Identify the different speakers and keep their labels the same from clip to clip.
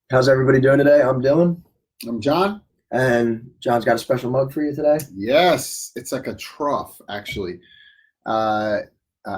Speaker 1: How's everybody doing today? I'm Dylan,
Speaker 2: I'm John.
Speaker 1: and John's got a special mug for you today.
Speaker 2: Yes, it's like a trough, actually. Uh,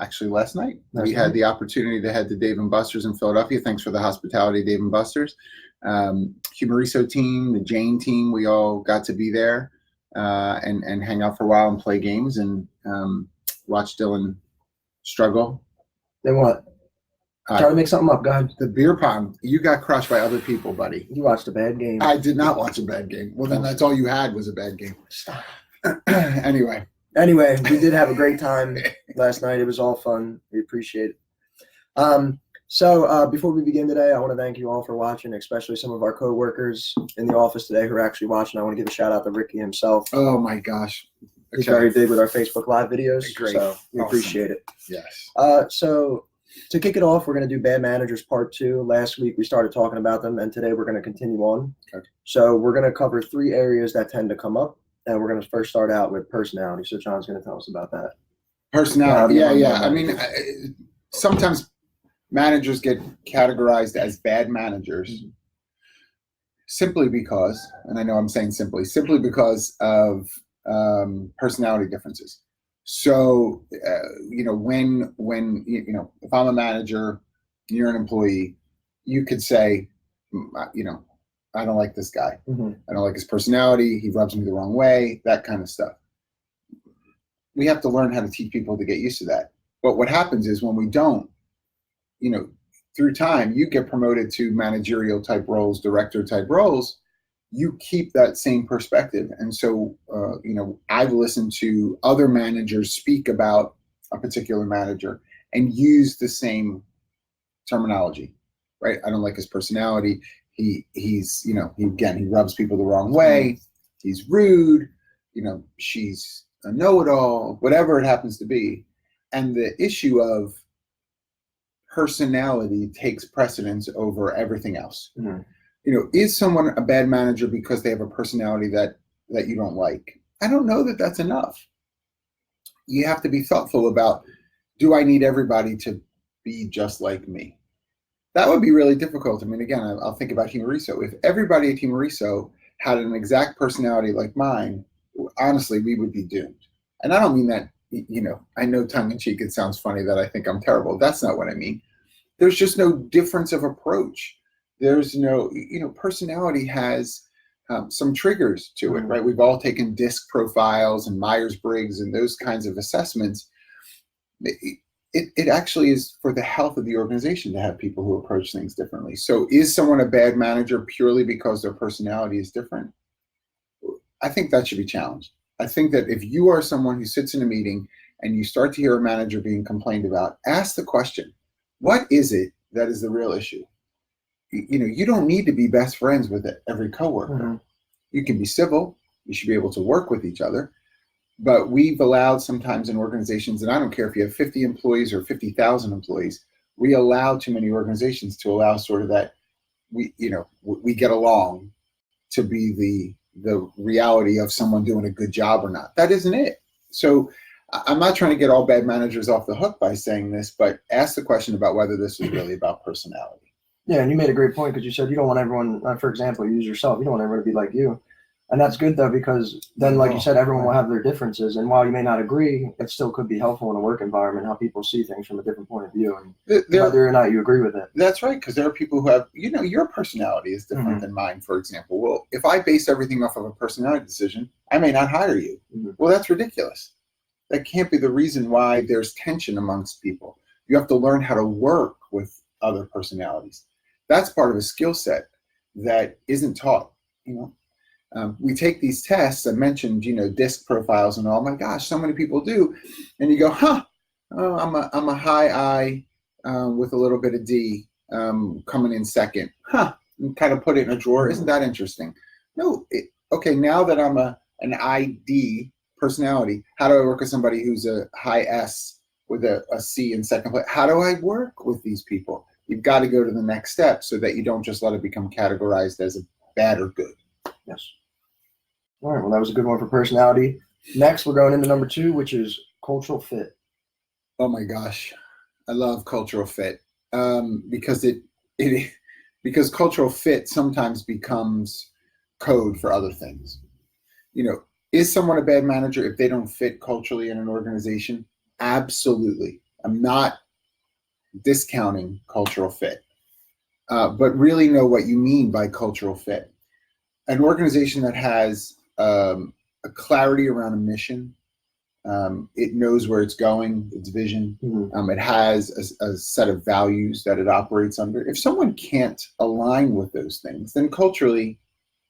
Speaker 2: actually, last night we had the opportunity to head to Dave and Buster's in Philadelphia. Thanks for the hospitality, Dave and Buster's. Humareso team, the Jane team, we all got to be there and hang out for a while and play games and watch Dylan struggle.
Speaker 1: Then what? Try to make something up, guys.
Speaker 2: The beer pong, you got crushed by other people, buddy.
Speaker 1: You watched a bad game.
Speaker 2: I did not watch a bad game. Well, then that's all you had was a bad game.
Speaker 1: Stop.
Speaker 2: Anyway,
Speaker 1: we did have a great time last night. It was all fun. We appreciate it. So before we begin today, I want to thank you all for watching, especially some of our co-workers in the office today who are actually watching. I want to give a shout out to Ricky himself.
Speaker 2: Oh my gosh.
Speaker 1: He's very big with our Facebook Live videos.
Speaker 2: Great.
Speaker 1: So we appreciate it.
Speaker 2: Yes.
Speaker 1: So to kick it off, we're going to do Bad Managers Part 2. Last week we started talking about them, and today we're going to continue on.
Speaker 2: Okay.
Speaker 1: So we're going to cover 3 areas that tend to come up, and we're going to first start out with personality. So John's going to tell us about that.
Speaker 2: Personality, yeah. I mean, sometimes managers get categorized as bad managers simply because, and I know I'm saying simply because of personality differences. So, when if I'm a manager, you're an employee, you could say, I don't like this guy.
Speaker 1: Mm-hmm.
Speaker 2: I don't like his personality. He rubs me the wrong way, that kind of stuff. We have to learn how to teach people to get used to that. But what happens is when we don't, through time, you get promoted to managerial type roles, director type roles, you keep that same perspective. And so, I've listened to other managers speak about a particular manager and use the same terminology, right? I don't like his personality. He rubs people the wrong way. He's rude. She's a know-it-all, whatever it happens to be. And the issue of personality takes precedence over everything else.
Speaker 1: Mm-hmm.
Speaker 2: Is someone a bad manager because they have a personality that you don't like? I don't know that that's enough. You have to be thoughtful about, do I need everybody to be just like me? That would be really difficult. I mean, again, I'll think about Humareso. If everybody at Humareso had an exact personality like mine, honestly, we would be doomed. And I don't mean that, I know tongue-in-cheek, it sounds funny that I think I'm terrible. That's not what I mean. There's just no difference of approach. There's no, personality has some triggers to it, right? We've all taken DISC profiles and Myers-Briggs and those kinds of assessments. It actually is for the health of the organization to have people who approach things differently. So is someone a bad manager purely because their personality is different? I think that should be challenged. I think that if you are someone who sits in a meeting and you start to hear a manager being complained about, ask the question, what is it that is the real issue? You don't need to be best friends with every coworker. Mm-hmm. You can be civil. You should be able to work with each other. But we've allowed sometimes in organizations, and I don't care if you have 50 employees or 50,000 employees, we allow too many organizations to allow sort of that we get along to be the reality of someone doing a good job or not. That isn't it. So I'm not trying to get all bad managers off the hook by saying this, but ask the question about whether this is really about personality.
Speaker 1: Yeah, and you made a great point because you said you don't want everyone, for example, use yourself. You don't want everyone to be like you. And that's good, though, because then, like you said, everyone will have their differences. And while you may not agree, it still could be helpful in a work environment, how people see things from a different point of view, and whether or not you agree with it.
Speaker 2: That's right, because there are people who have, your personality is different than mine, for example. Well, if I base everything off of a personality decision, I may not hire you. Mm-hmm. Well, that's ridiculous. That can't be the reason why there's tension amongst people. You have to learn how to work with other personalities. That's part of a skill set that isn't taught, we take these tests. I mentioned, DISC profiles and all. My gosh, so many people do, and you go, I'm a high I with a little bit of D coming in second, and kind of put it in a drawer. Isn't that interesting? No, okay. Now that I'm an ID personality, how do I work with somebody who's a high S with a C in second place? How do I work with these people? You've got to go to the next step so that you don't just let it become categorized as a bad or good.
Speaker 1: Yes. All right, well, that was a good one for personality. Next, we're going into number 2, which is cultural fit.
Speaker 2: Oh my gosh, I love cultural fit because it because cultural fit sometimes becomes code for other things. Is someone a bad manager if they don't fit culturally in an organization? Absolutely. I'm not discounting cultural fit, but really know what you mean by cultural fit. An organization that has a clarity around a mission, it knows where it's going, its vision. It has a set of values that it operates under. If someone can't align with those things, then culturally,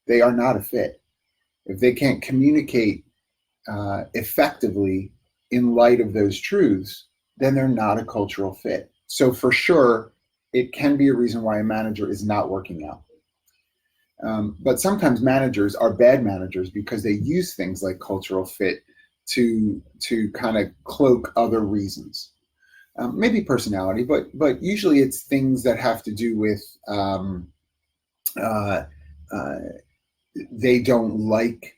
Speaker 2: they are not a fit. If they can't communicate effectively in light of those truths, then they're not a cultural fit. So for sure, it can be a reason why a manager is not working out. But sometimes managers are bad managers because they use things like cultural fit to kind of cloak other reasons. Maybe personality, but usually it's things that have to do with they don't like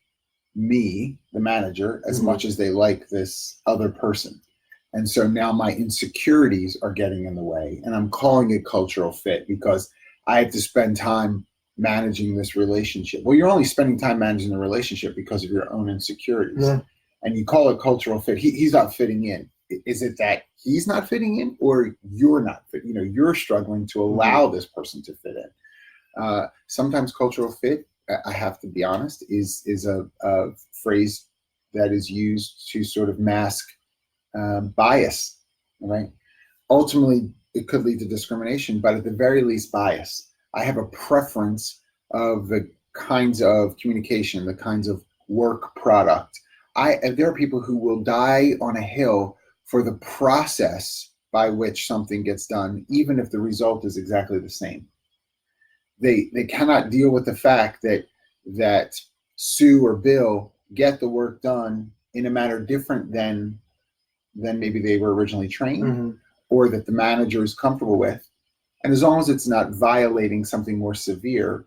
Speaker 2: me, the manager, as much as they like this other person. And so now my insecurities are getting in the way, and I'm calling it cultural fit because I have to spend time managing this relationship. Well, you're only spending time managing the relationship because of your own insecurities.
Speaker 1: Yeah.
Speaker 2: And you call it cultural fit. He's not fitting in. Is it that he's not fitting in, or you're not fit? You're struggling to allow this person to fit in. Sometimes cultural fit, I have to be honest, is a phrase that is used to sort of mask bias, right? Ultimately, it could lead to discrimination, but at the very least, bias. I have a preference of the kinds of communication, the kinds of work product. There are people who will die on a hill for the process by which something gets done, even if the result is exactly the same. They cannot deal with the fact that Sue or Bill get the work done in a manner different than maybe they were originally trained, or that the manager is comfortable with. And as long as it's not violating something more severe,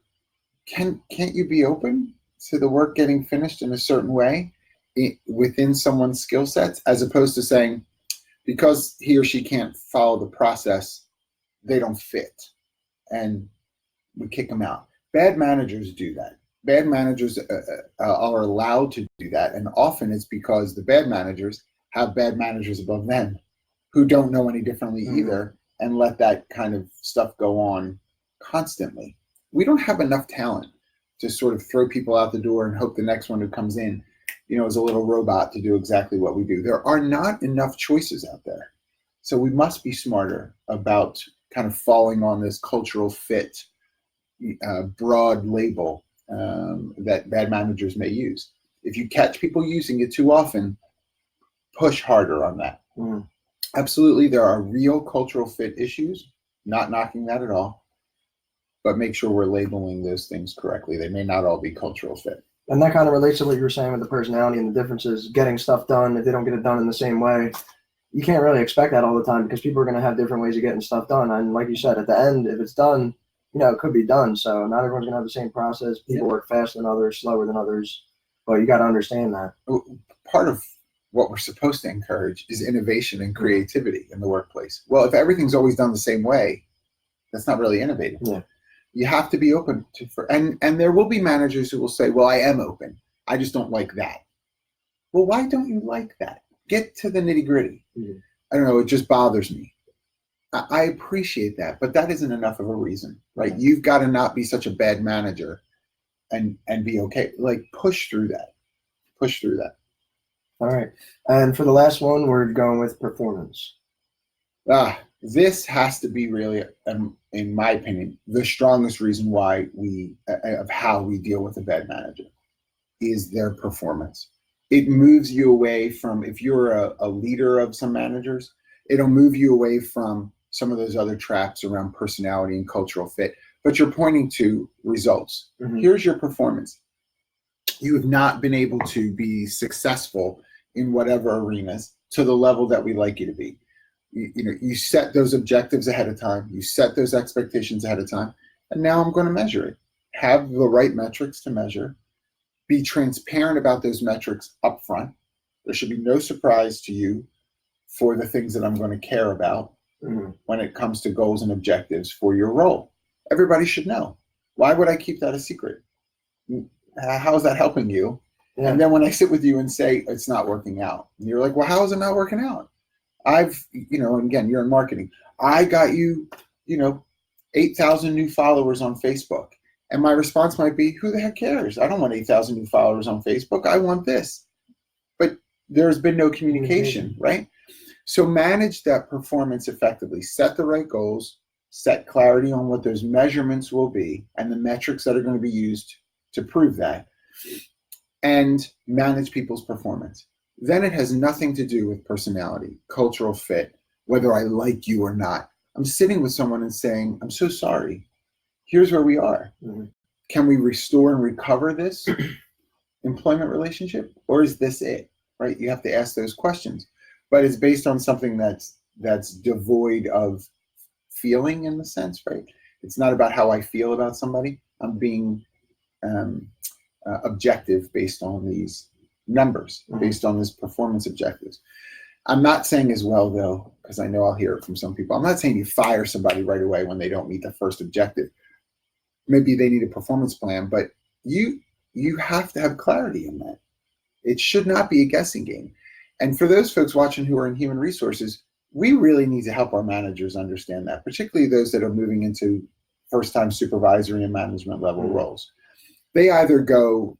Speaker 2: can't you be open to the work getting finished in a certain way within someone's skill sets, as opposed to saying, because he or she can't follow the process, they don't fit, and we kick them out. Bad managers do that. Bad managers are allowed to do that, and often it's because the bad managers have bad managers above them who don't know any differently either, and let that kind of stuff go on constantly. We don't have enough talent to sort of throw people out the door and hope the next one who comes in, is a little robot to do exactly what we do. There are not enough choices out there. So we must be smarter about kind of falling on this cultural fit broad label that bad managers may use. If you catch people using it too often, push harder on that. Absolutely, there are real cultural fit issues, not knocking that at all, but make sure we're labeling those things correctly. They may not all be cultural fit.
Speaker 1: And that kind of relates to what you were saying with the personality and the differences, getting stuff done. If they don't get it done in the same way, you can't really expect that all the time because people are going to have different ways of getting stuff done. And like you said, at the end, if it's done, it could be done. So not everyone's going to have the same process. People work faster than others, slower than others. But you got to understand that.
Speaker 2: Part of what we're supposed to encourage is innovation and creativity in the workplace. Well, if everything's always done the same way, that's not really innovative.
Speaker 1: Yeah.
Speaker 2: You have to be open to, and there will be managers who will say, well, I am open. I just don't like that. Well, why don't you like that? Get to the nitty gritty. I don't know. It just bothers me. I appreciate that, but that isn't enough of a reason, right? You've got to not be such a bad manager and be okay. Like push through that. Push through that.
Speaker 1: All right. And for the last one, we're going with performance.
Speaker 2: This has to be really, in my opinion, the strongest reason why of how we deal with a bad manager is their performance. It moves you away from, if you're a leader of some managers, it'll move you away from some of those other traps around personality and cultural fit, but you're pointing to results. Here's your performance. You have not been able to be successful in whatever arenas to the level that we like you to be. You set those objectives ahead of time. You set those expectations ahead of time. And now I'm going to measure it. Have the right metrics to measure. Be transparent about those metrics up front. There should be no surprise to you for the things that I'm going to care about when it comes to goals and objectives for your role. everybody should know. Why would I keep that a secret? How is that helping you?
Speaker 1: Yeah.
Speaker 2: And then when I sit with you and say it's not working out, and you're like, well, how is it not working out? I've, and again, you're in marketing. I got you, 8,000 new followers on Facebook. And my response might be, who the heck cares? I don't want 8,000 new followers on Facebook. I want this. But there's been no communication, right? So manage that performance effectively. Set the right goals, set clarity on what those measurements will be and the metrics that are going to be used to prove that, and manage people's performance. Then it has nothing to do with personality, cultural fit, whether I like you or not. I'm sitting with someone and saying, I'm so sorry. Here's where we are.
Speaker 1: Mm-hmm.
Speaker 2: Can we restore and recover this employment relationship, or is this it? Right? You have to ask those questions, but it's based on something that's devoid of feeling in the sense, right? It's not about how I feel about somebody. I'm being objective based on these numbers, based on this performance objectives. I'm not saying as well, though, because I know I'll hear it from some people, I'm not saying you fire somebody right away when they don't meet the first objective. Maybe they need a performance plan, but you have to have clarity in that. It should not be a guessing game. And for those folks watching who are in human resources, we really need to help our managers understand that, particularly those that are moving into first-time supervisory and management level roles. They either go,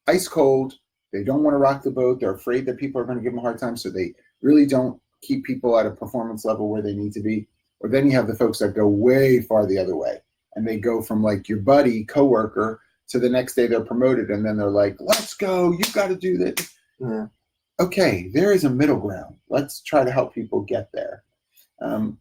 Speaker 2: ice cold, they don't want to rock the boat, they're afraid that people are going to give them a hard time, so they really don't keep people at a performance level where they need to be. Or then you have the folks that go way far the other way, and they go from like your buddy, coworker, to the next day they're promoted, and then they're like, let's go, you've got to do this.
Speaker 1: Yeah.
Speaker 2: Okay, there is a middle ground. Let's try to help people get there.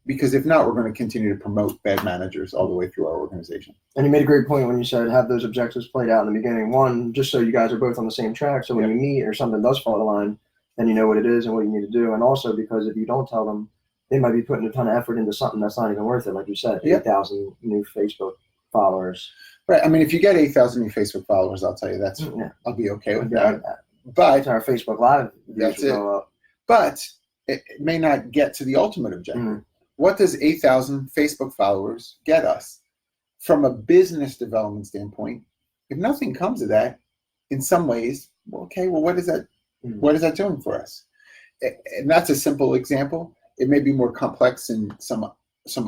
Speaker 2: Because if not, we're going to continue to promote bad managers all the way through our organization.
Speaker 1: And you made a great point when you said have those objectives played out in the beginning. One, just so you guys are both on the same track. So when you meet or something does fall the line, then you know what it is and what you need to do. And also because if you don't tell them, they might be putting a ton of effort into something that's not even worth it. Like you said, 8,000 new Facebook followers.
Speaker 2: Right. I mean, if you get 8,000 new Facebook followers, I'll tell you I'll be okay with that. But
Speaker 1: our Facebook Live
Speaker 2: views will go up. But it may not get to the ultimate objective. What does 8,000 Facebook followers get us? From a business development standpoint, if nothing comes of that, in some ways, what is that? What is that doing for us? And that's a simple example. It may be more complex in some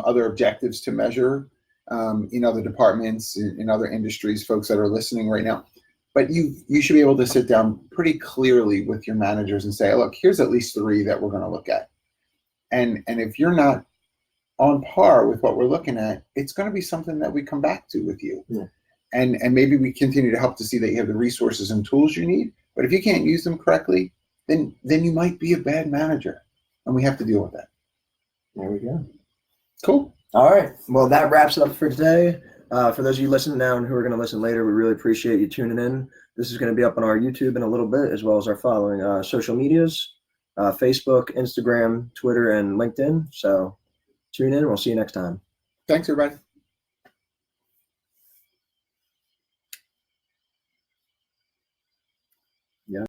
Speaker 2: other objectives to measure in other departments, in other industries, folks that are listening right now. But you should be able to sit down pretty clearly with your managers and say, look, here's at least 3 that we're going to look at. And if you're not on par with what we're looking at, it's going to be something that we come back to with you. Yeah. And maybe we continue to help to see that you have the resources and tools you need. But if you can't use them correctly, then you might be a bad manager. And we have to deal with that.
Speaker 1: There we go.
Speaker 2: Cool.
Speaker 1: All right. Well, that wraps it up for today. For those of you listening now and who are going to listen later, we really appreciate you tuning in. This is going to be up on our YouTube in a little bit, as well as our following social medias, Facebook, Instagram, Twitter, and LinkedIn. So tune in. We'll see you next time.
Speaker 2: Thanks, everybody.